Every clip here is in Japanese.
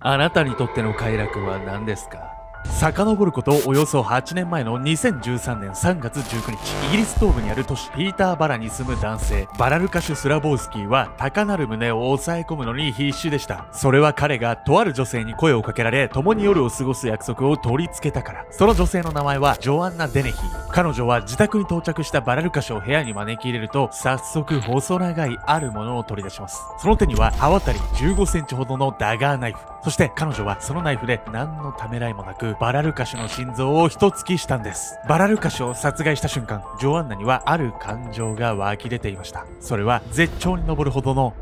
あなたにとっての快楽は何ですか？遡ることおよそ8年前の2013年3月19日、イギリス東部にある都市ピーターバラに住む男性、バラルカシュ・スラボウスキーは高鳴る胸を抑え込むのに必死でした。それは彼がとある女性に声をかけられ、共に夜を過ごす約束を取り付けたから。その女性の名前はジョアンナ・デネヒー。彼女は自宅に到着したバラルカシュを部屋に招き入れると、早速細長いあるものを取り出します。その手には刃渡り15センチほどのダガーナイフ。そして彼女はそのナイフで何のためらいもなくバラルカシュの心臓を一突きしたんです。バラルカシュを殺害した瞬間、ジョアンナにはある感情が湧き出ていました。それは絶頂に上るほどの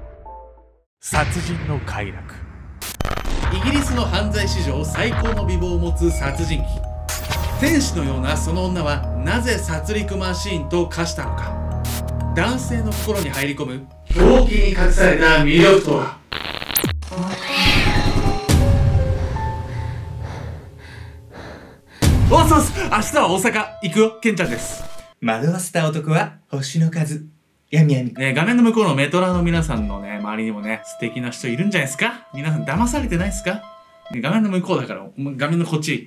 殺人の快楽。イギリスの犯罪史上最高の美貌を持つ殺人鬼、天使のようなその女はなぜ殺戮マシーンと化したのか。男性の心に入り込む狂気に隠された魅力とは。おっそうす、明日は大阪行くよ、ケンちゃんです。惑わせた男は星の数。やみやみ。画面の向こうのメトラの皆さんのね、周りにもね、素敵な人いるんじゃないですか？皆さん騙されてないですか？画面の向こうだから、画面のこっち。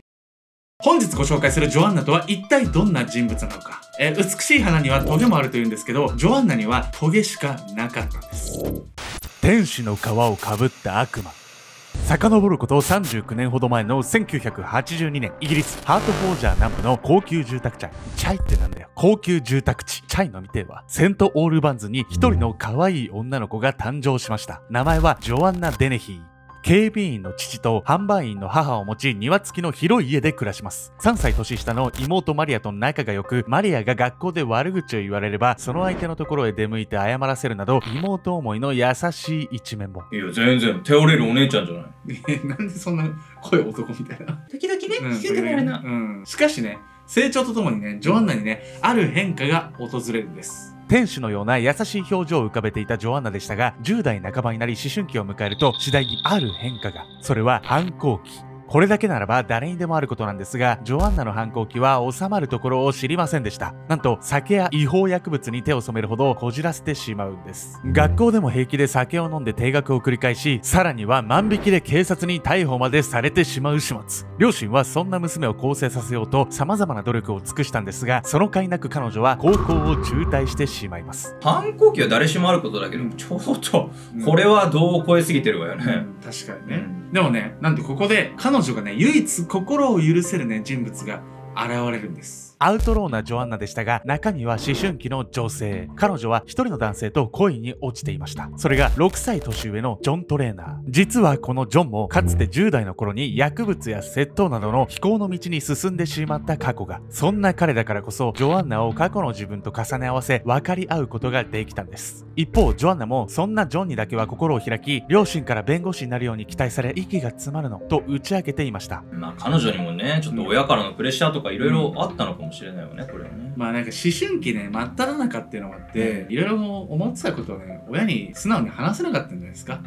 本日ご紹介するジョアンナとは一体どんな人物なのか。美しい花にはトゲもあるというんですけど、ジョアンナにはトゲしかなかったんです。天使の皮をかぶった悪魔。遡ること39年ほど前の1982年、イギリスハートフォージャー南部の高級住宅地。チャイってなんだよ。高級住宅地。チャイのみてえはセントオールバンズに一人の可愛い女の子が誕生しました。名前はジョアンナ・デネヒー。警備員の父と販売員の母を持ち、庭付きの広い家で暮らします。3歳年下の妹マリアと仲が良く、マリアが学校で悪口を言われれば、その相手のところへ出向いて謝らせるなど、妹思いの優しい一面も。いや、全然、頼れるお姉ちゃんじゃない。なんでそんな声男みたいな。時々ね、聞いてもらえな。しかしね、成長とともにね、ジョアンナにね、ある変化が訪れるんです。天使のような優しい表情を浮かべていたジョアンナでしたが、10代半ばになり思春期を迎えると次第にある変化が。それは反抗期。これだけならば誰にでもあることなんですが、ジョアンナの反抗期は収まるところを知りませんでした。なんと酒や違法薬物に手を染めるほどこじらせてしまうんです。学校でも平気で酒を飲んで停学を繰り返し、さらには万引きで警察に逮捕までされてしまう始末。両親はそんな娘を更生させようと様々な努力を尽くしたんですが、その甲斐なく彼女は高校を中退してしまいます。反抗期は誰しもあることだけど、ちょっと、これは度を超えすぎてるわよね。確かにね。でもね、なんとここで彼女がね、唯一心を許せるね、人物が現れるんです。アウトローなジョアンナでしたが、中身は思春期の女性。彼女は一人の男性と恋に落ちていました。それが6歳年上のジョン・トレーナー。実はこのジョンもかつて10代の頃に薬物や窃盗などの非行の道に進んでしまった過去が。そんな彼だからこそ、ジョアンナを過去の自分と重ね合わせ、分かり合うことができたんです。一方、ジョアンナもそんなジョンにだけは心を開き、両親から弁護士になるように期待され、息が詰まるのと打ち明けていました。まあ彼女にもね、ちょっと親からのプレッシャーとかいろいろあったのかもしれないよね、これはね。まあなんか思春期ね、真っ只中っていうのがあって、いろいろ思ってたことをね、親に素直に話せなかったんじゃないですか。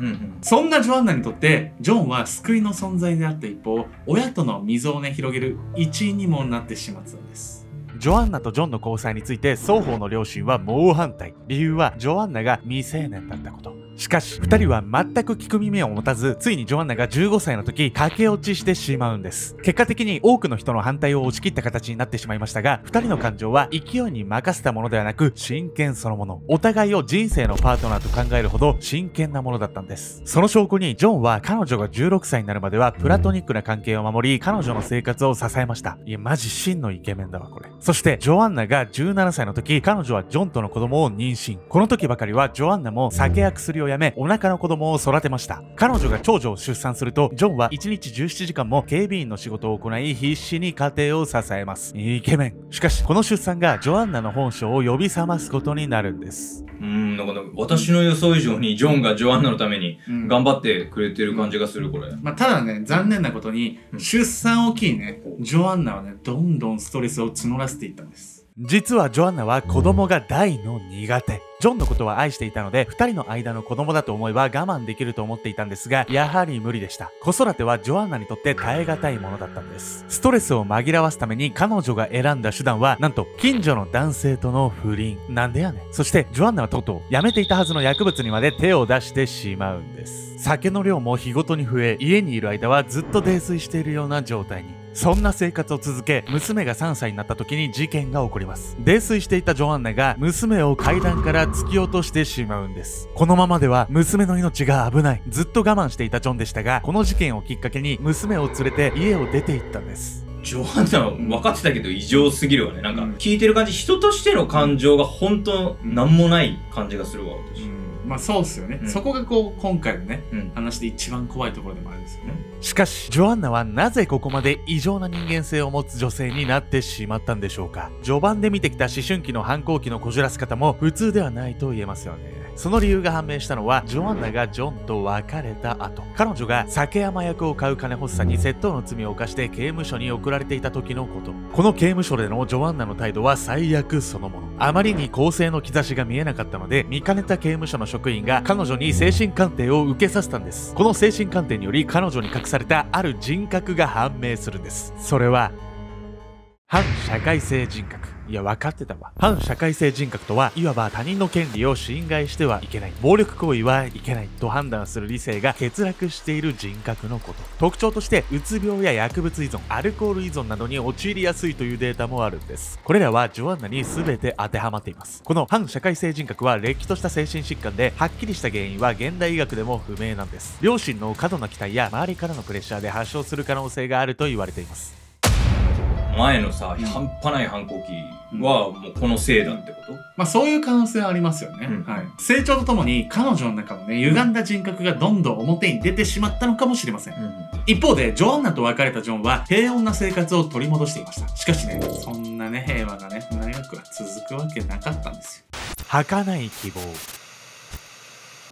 そんなジョアンナにとって、ジョンは救いの存在であった一方、親との溝をね、広げる一因にもなってしまったんです。ジョアンナとジョンの交際について双方の両親は猛反対。理由はジョアンナが未成年だったこと。しかし2人は全く聞く耳を持たず、ついにジョアンナが15歳の時駆け落ちしてしまうんです。結果的に多くの人の反対を押し切った形になってしまいましたが、2人の感情は勢いに任せたものではなく真剣そのもの。お互いを人生のパートナーと考えるほど真剣なものだったんです。その証拠にジョンは彼女が16歳になるまではプラトニックな関係を守り、彼女の生活を支えました。いやマジ真のイケメンだわこれ。そしてジョアンナが17歳の時、彼女はジョンとの子供を妊娠。この時ばかりはジョアンナも酒や薬をやめ、お腹の子供を育てました。彼女が長女を出産すると、ジョンは1日17時間も警備員の仕事を行い、必死に家庭を支えます。イケメン。しかしこの出産がジョアンナの本性を呼び覚ますことになるんです。なんか私の予想以上にジョンがジョアンナのために頑張ってくれてる感じがする、これ。まあただね、残念なことに、出産を機にね、ジョアンナはね、どんどんストレスを募らせていったんです。実はジョアンナは子供が大の苦手。ジョンのことは愛していたので、二人の間の子供だと思えば我慢できると思っていたんですが、やはり無理でした。子育てはジョアンナにとって耐え難いものだったんです。ストレスを紛らわすために彼女が選んだ手段は、なんと近所の男性との不倫。なんでやねん。そしてジョアンナはとうとうやめていたはずの薬物にまで手を出してしまうんです。酒の量も日ごとに増え、家にいる間はずっと泥酔しているような状態に。そんな生活を続け、娘が3歳になった時に事件が起こります。泥酔していたジョアンナが娘を階段から突き落としてしまうんです。このままでは娘の命が危ない。ずっと我慢していたジョンでしたが、この事件をきっかけに娘を連れて家を出て行ったんです。ジョアンナは分かってたけど異常すぎるわね。なんか聞いてる感じ、人としての感情が本当なんもない感じがするわ、私。まあそうっすよね。そこがこう今回のね、うん話で一番怖いところでもあるんですよね。しかし、ジョアンナはなぜここまで異常な人間性を持つ女性になってしまったんでしょうか。序盤で見てきた思春期の反抗期のこじらせ方も普通ではないと言えますよね。その理由が判明したのは、ジョアンナがジョンと別れた後、彼女が酒や麻薬を買う金欲しさに窃盗の罪を犯して刑務所に送られていた時のこと。この刑務所でのジョアンナの態度は最悪そのもの。あまりに更生の兆しが見えなかったので、見かねた刑務所の職員が彼女に精神鑑定を受けさせたんです。この精神鑑定により彼女に隠されたある人格が判明するんです。それは反社会性人格。いや、分かってたわ。反社会性人格とは、いわば他人の権利を侵害してはいけない、暴力行為はいけないと判断する理性が欠落している人格のこと。特徴として、うつ病や薬物依存、アルコール依存などに陥りやすいというデータもあるんです。これらはジョアンナに全て当てはまっています。この反社会性人格は、れっきとした精神疾患で、はっきりした原因は現代医学でも不明なんです。両親の過度な期待や周りからのプレッシャーで発症する可能性があると言われています。前のさ、半端ない反抗期はもうこのせいだってこと？まあそういう可能性はありますよね。はい。成長とともに彼女の中のね、歪んだ人格がどんどん表に出てしまったのかもしれません。一方で、ジョアンナと別れたジョンは平穏な生活を取り戻していました。しかしね、そんなね、平和がね、長くは続くわけなかったんですよ。儚い希望。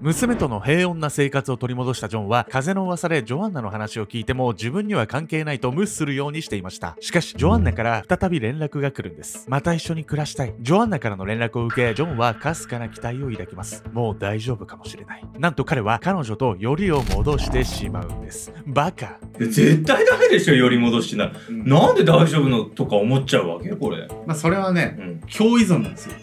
娘との平穏な生活を取り戻したジョンは、風の噂でジョアンナの話を聞いても自分には関係ないと無視するようにしていました。しかし、ジョアンナから再び連絡が来るんです。また一緒に暮らしたい。ジョアンナからの連絡を受け、ジョンはかすかな期待を抱きます。もう大丈夫かもしれない。なんと彼は彼女とよりを戻してしまうんです。バカ。絶対ダメでしょ、より戻しな。なんで大丈夫のとか思っちゃうわけこれ。まあそれはね、共依存なんですよ。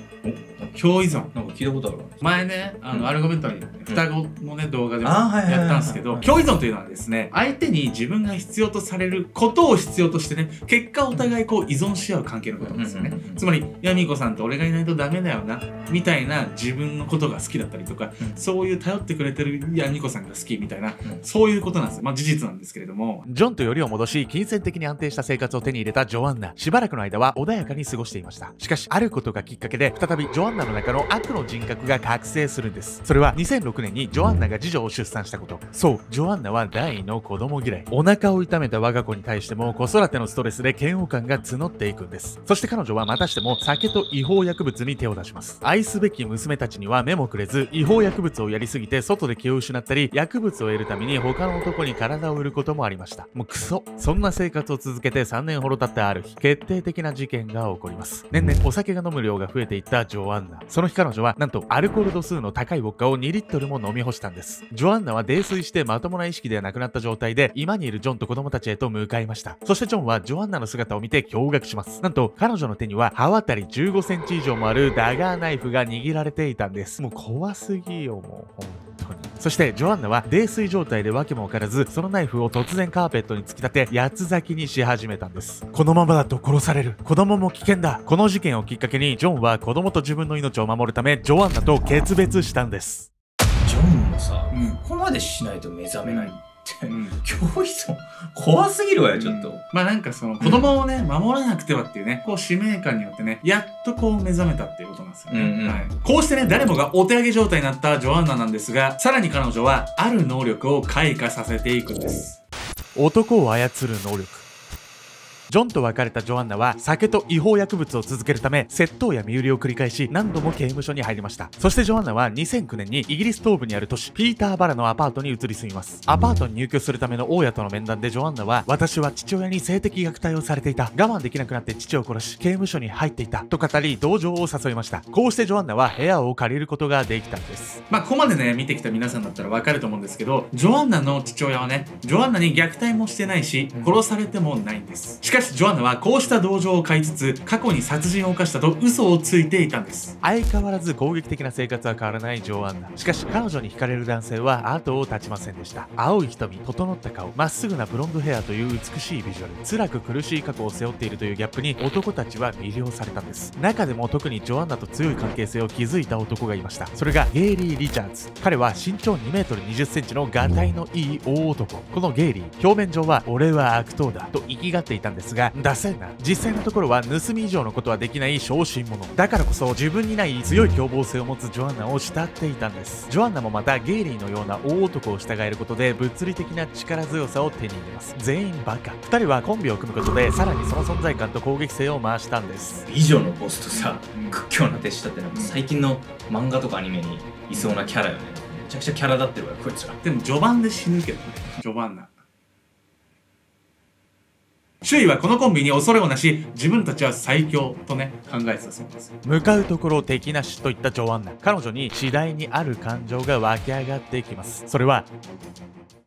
共依存。なんか聞いたことあるわ。前ね、アルゴメントに双子のね、動画でもやったんですけど、共依存というのはですね、相手に自分が必要とされることを必要としてね、結果お互いこう依存し合う関係のことなんですよね。つまり、ヤミコさんと俺がいないとダメだよな、みたいな自分のことが好きだったりとか、そういう頼ってくれてるヤミコさんが好きみたいな、そういうことなんですよ。まあ事実なんですけれども。ジョンとよりを戻し、金銭的に安定した生活を手に入れたジョアンナ。しばらくの間は穏やかに過ごしていました。しかし、あることがきっかけで、再びジョアンナの中の悪の人格が覚醒するんです。それは2006年にジョアンナが次女を出産したこと。そう、ジョアンナは大の子供嫌い。お腹を痛めた我が子に対しても子育てのストレスで嫌悪感が募っていくんです。そして彼女はまたしても酒と違法薬物に手を出します。愛すべき娘たちには目もくれず、違法薬物をやりすぎて外で気を失ったり、薬物を得るために他の男に体を売ることもありました。もうクソ。そんな生活を続けて3年ほど経ったある日、決定的な事件が起こります。年々お酒が飲む量が増えていったジョアンナ。その日彼女はなんとアルコール度数の高いウォッカを2リットルも飲み干したんです。ジョアンナは泥酔してまともな意識ではなくなった状態で、今にいるジョンと子供たちへと向かいました。そしてジョンはジョアンナの姿を見て驚愕します。なんと彼女の手には刃渡り15センチ以上もあるダガーナイフが握られていたんです。もう怖すぎよ、もう本当に。そしてジョアンナは泥酔状態で訳も分からず、そのナイフを突然カーペットに突き立て八つ咲きにし始めたんです。このままだと殺される。子供も危険だ。この事件をきっかけにジョンは子供と自分の命を守るためジョアンナと決別したんです。ジョンもさ、ここまでしないと目覚めないって、共依存怖すぎるわよ、ちょっと。まあなんかその子供をね、守らなくてはっていうね、こう使命感によってね、やっとこう目覚めたっていうことなんですよね。はい。こうしてね、誰もがお手上げ状態になったジョアンナなんですが、さらに彼女はある能力を開花させていくんです。男を操る能力。ジョンと別れたジョアンナは酒と違法薬物を続けるため窃盗や身売りを繰り返し何度も刑務所に入りました。そしてジョアンナは2009年にイギリス東部にある都市ピーターバラのアパートに移り住みます。アパートに入居するための大家との面談でジョアンナは、私は父親に性的虐待をされていた、我慢できなくなって父を殺し刑務所に入っていたと語り同情を誘いました。こうしてジョアンナは部屋を借りることができたんです。ここまでね見てきた皆さんだったらわかると思うんですけど、ジョアンナの父親はねジョアンナに虐待もしてないし殺されてもないんです。しかしジョアンナはこうした同情を買いつつ過去に殺人を犯したと嘘をついていたんです。相変わらず攻撃的な生活は変わらないジョアンナ。しかし彼女に惹かれる男性は後を絶ちませんでした。青い瞳、整った顔、まっすぐなブロンドヘアという美しいビジュアル、辛く苦しい過去を背負っているというギャップに男たちは魅了されたんです。中でも特にジョアンナと強い関係性を築いた男がいました。それがゲイリー・リチャーズ。彼は身長2メートル20センチのガタイのいい大男。このゲイリー、表面上は俺は悪党だと生きがっていたんですが、ダセえな。実際のところは盗み以上のことはできない小心者。だからこそ自分にない強い凶暴性を持つジョアンナを慕っていたんです。ジョアンナもまたゲイリーのような大男を従えることで物理的な力強さを手に入れます。全員バカ。2人はコンビを組むことでさらにその存在感と攻撃性を増したんです。美女のボスとさ、屈強な手下ってなんか最近の漫画とかアニメにいそうなキャラよね。めちゃくちゃキャラ立ってるわよこいつら。でも序盤で死ぬけどね、序盤な。周囲はこのコンビに恐れをなし、自分たちは最強とね考えてたそうです。向かうところ敵なしといったジョアンナ。彼女に次第にある感情が湧き上がってきます。それは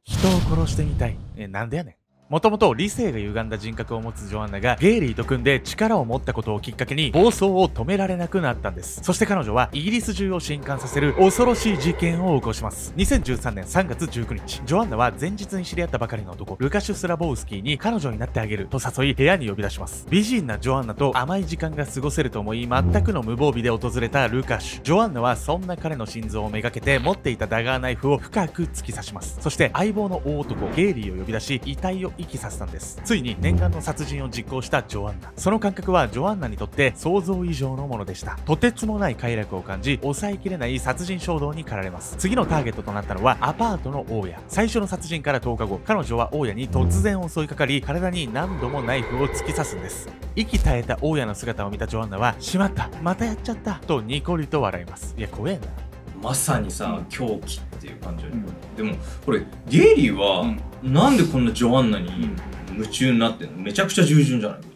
人を殺してみたい。なんでやねん。もともと理性が歪んだ人格を持つジョアンナがゲイリーと組んで力を持ったことをきっかけに暴走を止められなくなったんです。そして彼女はイギリス中を震撼させる恐ろしい事件を起こします。2013年3月19日、ジョアンナは前日に知り合ったばかりの男ルカシュ・スラボウスキーに彼女になってあげると誘い部屋に呼び出します。美人なジョアンナと甘い時間が過ごせると思い全くの無防備で訪れたルカシュ。ジョアンナはそんな彼の心臓をめがけて持っていたダガーナイフを深く突き刺します。そして相棒の大男ゲイリーを呼び出し遺体を遺棄させたんです。ついに念願の殺人を実行したジョアンナ。その感覚はジョアンナにとって想像以上のものでした。とてつもない快楽を感じ抑えきれない殺人衝動に駆られます。次のターゲットとなったのはアパートの大家。最初の殺人から10日後、彼女は大家に突然襲いかかり体に何度もナイフを突き刺すんです。息絶えた大家の姿を見たジョアンナはしまった、またやっちゃったとニコリと笑います。いや怖えな。まさにさ、狂気っていう感じよね。でもこれゲイリーは、なんでこんなジョアンナに夢中になってんの？めちゃくちゃ従順じゃないこい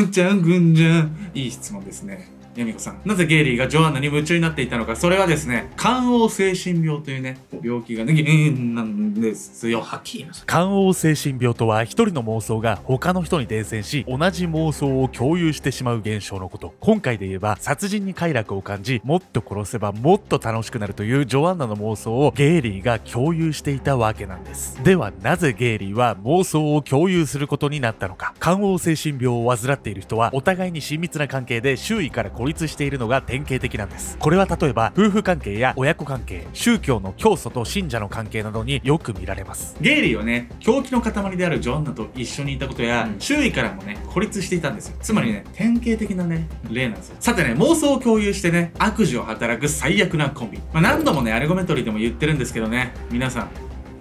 つ。じゃんぐんじゃん。いい質問ですね。ヤミコさん、なぜゲイリーがジョアンナに夢中になっていたのか。それはですね、肝黄精神病というね病気がねなんですよ。はっきり言いなさい。肝黄精神病とは一人の妄想が他の人に伝染し同じ妄想を共有してしまう現象のこと。今回で言えば殺人に快楽を感じもっと殺せばもっと楽しくなるというジョアンナの妄想をゲイリーが共有していたわけなんです。ではなぜゲイリーは妄想を共有することになったのか。肝黄精神病を患っている人はお互いに親密な関係で周囲から孤立しているのが典型的なんです。これは例えば夫婦関係や親子関係、宗教の教祖と信者の関係などによく見られます。ゲイリーはね狂気の塊であるジョアンナと一緒にいたことや、周囲からもね孤立していたんですよ。つまりね典型的なね例なんですよ。さてね、妄想を共有してね悪事を働く最悪なコンビ。何度もねアルゴメトリーでも言ってるんですけどね、皆さん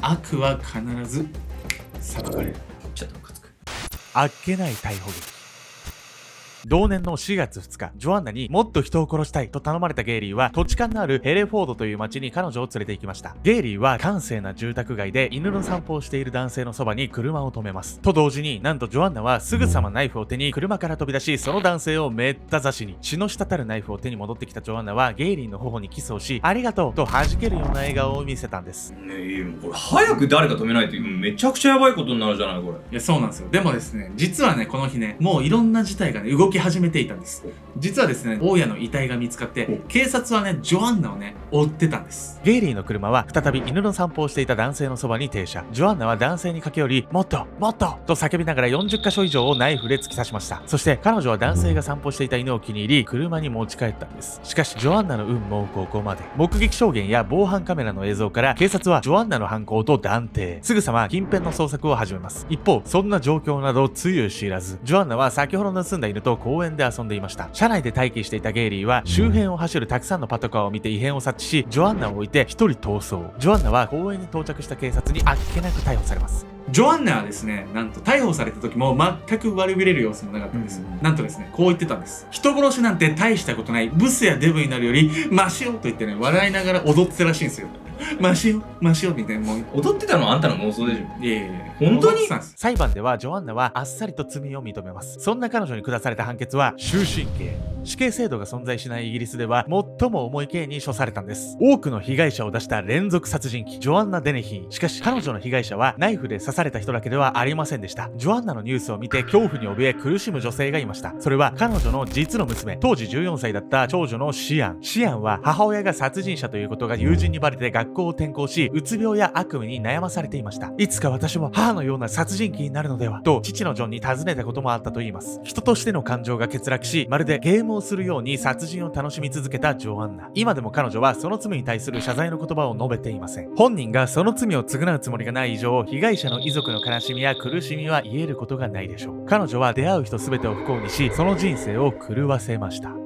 悪は必ず裁かれる。ちょっとムカつく。あっけない逮捕劇。同年の4月2日、ジョアンナにもっと人を殺したいと頼まれたゲイリーは土地勘のあるヘレフォードという町に彼女を連れて行きました。ゲイリーは閑静な住宅街で犬の散歩をしている男性のそばに車を止めます。と同時になんとジョアンナはすぐさまナイフを手に車から飛び出し、その男性をめった刺しに。血の滴るナイフを手に戻ってきたジョアンナはゲイリーの頬にキスをし、ありがとうと弾けるような笑顔を見せたんです。ねえ、これ早く誰か止めないとめちゃくちゃやばいことになるじゃないこれ。いやそうなんですよ。でもですね、実はねこの日ねもういろんな事態がね動き始めていたんです。実はですね、大家の遺体が見つかって警察はねジョアンナをね追ってたんです。ゲイリーの車は再び犬の散歩をしていた男性のそばに停車。ジョアンナは男性に駆け寄り、もっともっとと叫びながら40箇所以上をナイフで突き刺しました。そして彼女は男性が散歩していた犬を気に入り車に持ち帰ったんです。しかしジョアンナの運もここまで。目撃証言や防犯カメラの映像から警察はジョアンナの犯行と断定。すぐさま近辺の捜索を始めます。一方そんな状況などつゆ知らず、ジョアンナは先ほど盗んだ犬と公園で遊んでいました。車車内で待機していたゲイリーは周辺を走るたくさんのパトカーを見て異変を察知し、ジョアンナを置いて一人逃走。ジョアンナは公園に到着した警察にあっけなく逮捕されます。ジョアンナはですね、なんと逮捕された時も全く悪びれる様子もなかったんです。なんとですね、こう言ってたんです。人殺しなんて大したことない。ブスやデブになるよりマシよと言ってね、笑いながら踊ってたらしいんですよ。マシよ、マシよみたいな。もう踊ってたのはあんたの妄想でしょ。いやいやいや、本当に踊ってたんです。裁判ではジョアンナはあっさりと罪を認めます。そんな彼女に下された判決は終身刑。死刑制度が存在しないイギリスでは最も重い刑に処されたんです。多くの被害者を出した連続殺人鬼ジョアンナ・デネヒー。しかし彼女の被害者はナイフで刺された人だけではありませんでした。ジョアンナのニュースを見て恐怖に怯え苦しむ女性がいました。それは彼女の実の娘、当時14歳だった長女のシアン。シアンは母親が殺人者ということが友人にバレて学校を転校し、うつ病や悪夢に悩まされていました。いつか私も母のような殺人鬼になるのではと父のジョンに尋ねたこともあったといいます。人としての感情が欠落し、まるでゲームをするように殺人を楽しみ続けたジョアンナ。今でも彼女はその罪に対する謝罪の言葉を述べていません。本人がその罪を償うつもりがない以上、被害者の遺族の悲しみや苦しみは癒えることがないでしょう。彼女は出会う人全てを不幸にし、その人生を狂わせました。